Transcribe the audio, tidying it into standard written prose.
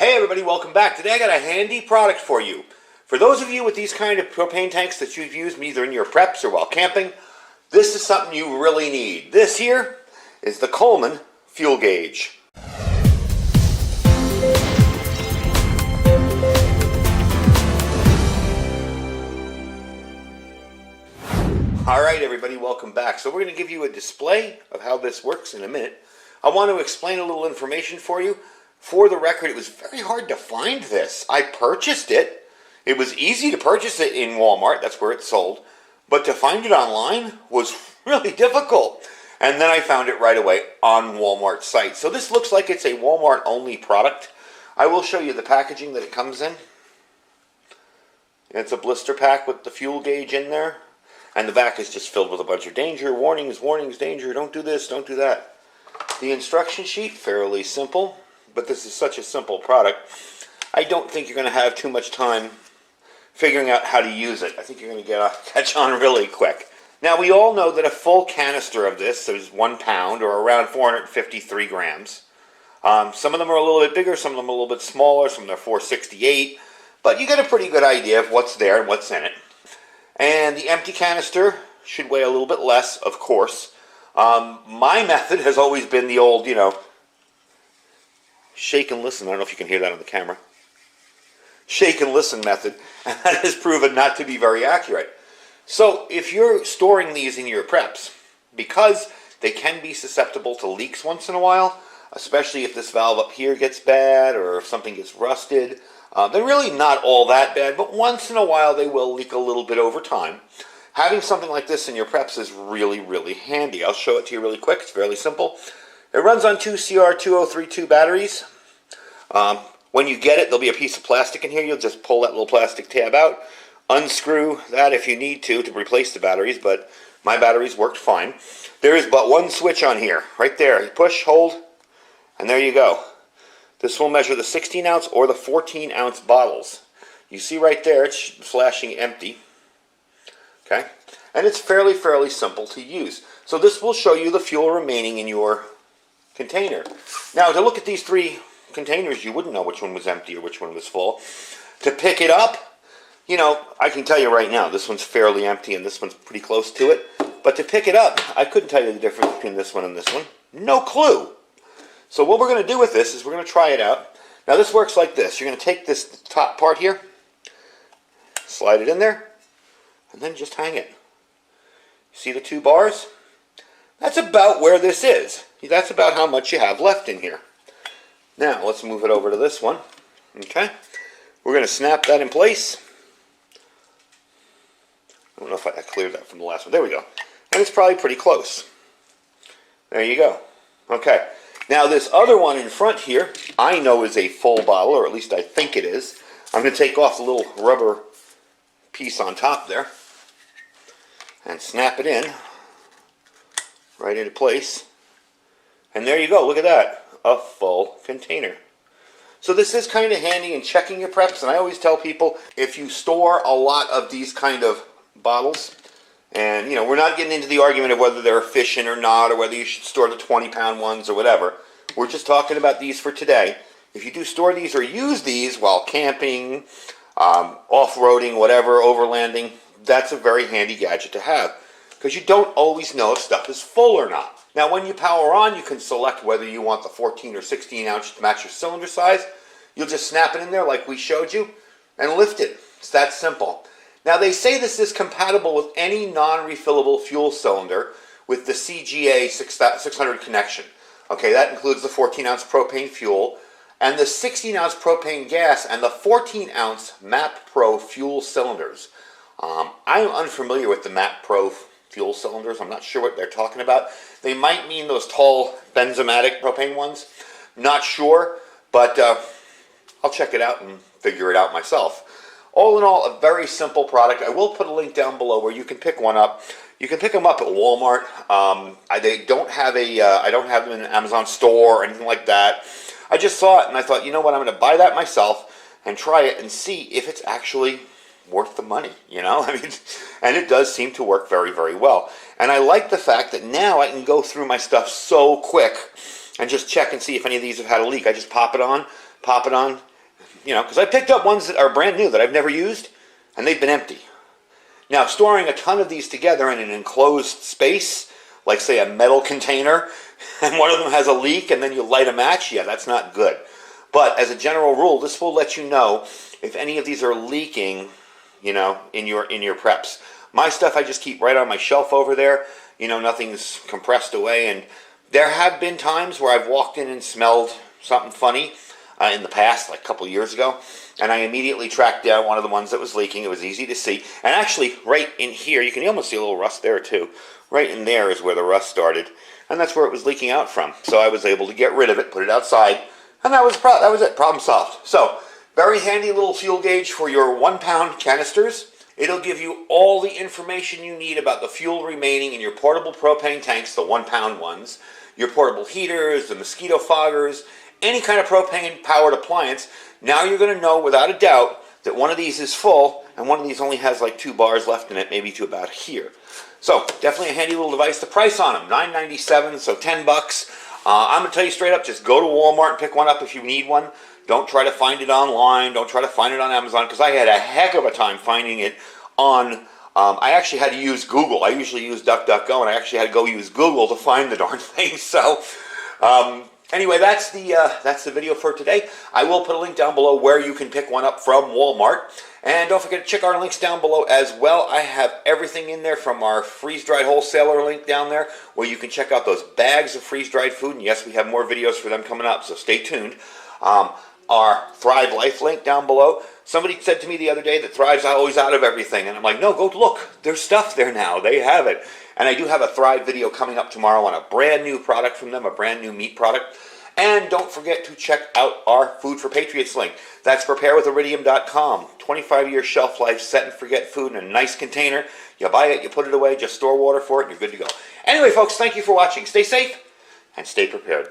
Hey everybody, welcome back. Today I got a handy product for you. For those of you with these kind of propane tanks that you've used either in your preps or while camping, this is something you really need. This here is the Coleman fuel gauge. Alright everybody, welcome back. So we're going to give you a display of how this works in a minute. I want to explain a little information for you. For the record, it was very hard to find this. I purchased it. It was easy to purchase it in Walmart. That's where it's sold. But to find it online was really difficult. And then I found it right away on Walmart's site. So this looks like it's a Walmart-only product. I will show you the packaging that it comes in. It's a blister pack with the fuel gauge in there. And the back is just filled with a bunch of danger, warnings, warnings, danger, don't do this, don't do that. The instruction sheet, fairly simple. But this is such a simple product, I don't think you're going to have too much time figuring out how to use it. I think you're going to catch on really quick. Now, we all know that a full canister of this is 1 pound, or around 453 grams. Some of them are a little bit bigger, some of them are a little bit smaller, some of them are 468. But you get a pretty good idea of what's there and what's in it. And the empty canister should weigh a little bit less, of course. My method has always been the old, shake and listen. I don't know if you can hear that on the camera. Shake and listen method. And that has proven not to be very accurate. So if you're storing these in your preps, because they can be susceptible to leaks once in a while, especially if this valve up here gets bad or if something gets rusted, they're really not all that bad, but once in a while they will leak a little bit over time. Having something like this in your preps is really, really handy. I'll show it to you really quick. It's fairly simple. It runs on 2 CR2032 batteries. When you get it, there'll be a piece of plastic in here. You'll just pull that little plastic tab out, unscrew that if you need to replace the batteries, but my batteries worked fine. There is but one switch on here, right there. You push, hold, and there you go. This will measure the 16-ounce or the 14-ounce bottles. You see right there, it's flashing empty. Okay? And it's fairly simple to use. So this will show you the fuel remaining in your container. Now, to look at these three containers, you wouldn't know which one was empty or which one was full. To pick it up, I can tell you right now, this one's fairly empty and this one's pretty close to it. But to pick it up, I couldn't tell you the difference between this one and this one. No clue. So what we're going to do with this is we're going to try it out. Now this works like this. You're going to take this top part here, slide it in there, and then just hang it. See the 2 bars? That's about where this is. That's about how much you have left in here. Now, let's move it over to this one. Okay? We're going to snap that in place. I don't know if I cleared that from the last one. There we go. And it's probably pretty close. There you go. Okay. Now, this other one in front here, I know is a full bottle, or at least I think it is. I'm going to take off the little rubber piece on top there and snap it in right into place. And there you go. Look at that. A full container. So this is kind of handy in checking your preps. And I always tell people, if you store a lot of these kind of bottles, and we're not getting into the argument of whether they're efficient or not, or whether you should store the 20-pound ones or whatever. We're just talking about these for today. If you do store these or use these while camping, off-roading, whatever, overlanding, that's a very handy gadget to have, because you don't always know if stuff is full or not. Now, when you power on, you can select whether you want the 14 or 16 ounce to match your cylinder size. You'll just snap it in there like we showed you and lift it. It's that simple. Now, they say this is compatible with any non-refillable fuel cylinder with the CGA 600 connection. Okay, that includes the 14-ounce propane fuel and the 16-ounce propane gas and the 14-ounce MAP Pro fuel cylinders. I'm unfamiliar with the MAP Pro fuel cylinders. I'm not sure what they're talking about. They might mean those tall benzomatic propane ones. Not sure, but I'll check it out and figure it out myself. All in all, a very simple product. I will put a link down below where you can pick one up. You can pick them up at Walmart. They don't have I don't have them in an Amazon store or anything like that. I just saw it and I thought, you know what, I'm going to buy that myself and try it and see if it's actually worth the money, and it does seem to work very well. And I like the fact that now I can go through my stuff so quick and just check and see if any of these have had a leak. I just pop it on, you know, because I picked up ones that are brand new that I've never used, and they've been empty. Now, storing a ton of these together in an enclosed space, like say a metal container, and one of them has a leak and then you light a match, yeah, that's not good. But as a general rule, this will let you know if any of these are leaking, you know, in your preps. My stuff I just keep right on my shelf over there. You know, nothing's compressed away. And there have been times where I've walked in and smelled something funny in the past, like a couple years ago. And I immediately tracked down one of the ones that was leaking. It was easy to see. And actually, right in here, you can almost see a little rust there too. Right in there is where the rust started. And that's where it was leaking out from. So I was able to get rid of it, put it outside. And that was it. Problem solved. So, very handy little fuel gauge for your 1 pound canisters. It'll give you all the information you need about the fuel remaining in your portable propane tanks, the 1 pound ones, your portable heaters, the mosquito foggers, any kind of propane powered appliance. Now you're going to know without a doubt that one of these is full and one of these only has like 2 bars left in it, maybe to about here. So definitely a handy little device. The price on them, $9.97, so $10. I'm going to tell you straight up, just go to Walmart and pick one up if you need one. Don't try to find it online. Don't try to find it on Amazon, because I had a heck of a time finding it on, I actually had to use Google. I usually use DuckDuckGo, and I actually had to go use Google to find the darn thing. So anyway, that's the video for today. I will put a link down below where you can pick one up from Walmart. And don't forget to check our links down below as well. I have everything in there from our freeze-dried wholesaler link down there, where you can check out those bags of freeze-dried food. And yes, we have more videos for them coming up, so stay tuned. Our Thrive Life link down below. Somebody said to me the other day that Thrive's always out of everything. And I'm like, no, go look. There's stuff there now. They have it. And I do have a Thrive video coming up tomorrow on a brand new product from them, a brand new meat product. And don't forget to check out our Food for Patriots link. That's preparewithiridium.com. 25-year shelf life, set and forget food in a nice container. You buy it, you put it away, just store water for it, and you're good to go. Anyway, folks, thank you for watching. Stay safe and stay prepared.